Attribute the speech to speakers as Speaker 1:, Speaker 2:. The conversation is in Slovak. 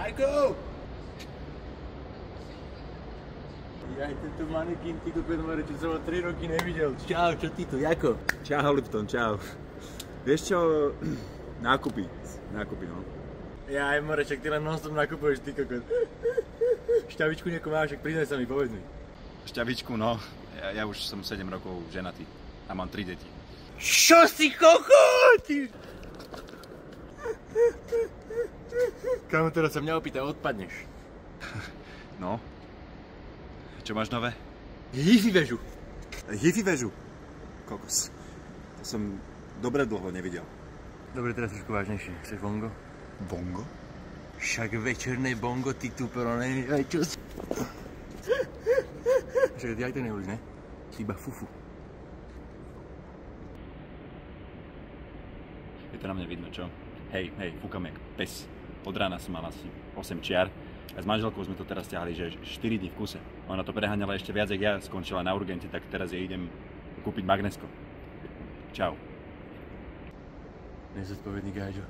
Speaker 1: Jajko! Jaj, tento manekín, ty kokos, čo som ho 3 roky nevidel. Čau, čo ty tu, Jako?
Speaker 2: Čau, Lipton, čau. Vieš čo, nákupy, no.
Speaker 1: Jaj, more, čak ty len non-stop nakupuješ, ty kokos. Šťavičku niekoho máš, však priznaj sa mi, povedz mi.
Speaker 2: Šťavičku, no, ja už som 7 rokov ženatý a mám 3 deti.
Speaker 1: Čo si kokos, ty? Kámo, teraz sa mňa opýta, odpadneš.
Speaker 2: No. Čo máš nové?
Speaker 1: Hi-fi väžu.
Speaker 2: Hi-fi väžu? Kokos. To som dobre dlho nevidel.
Speaker 1: Dobre, teraz trošku vážnejšie. Chceš bongo?
Speaker 2: Bongo?
Speaker 1: Však večerné bongo, ty tupero, aj čo si... Však ty aj to nevolíš, ne? Iba fufu.
Speaker 2: Je to na mne vidno, čo? Hej, fúkam jak pes. Od rána som mal asi 8 čiar. A s manželkou sme to teraz ťahali, že 4 dní v kuse. Ona to preháňala ešte viac, jak ja skončila na urgente, tak teraz jej idem kúpiť magnesko. Čau.
Speaker 1: Nezodpovedný gáďo.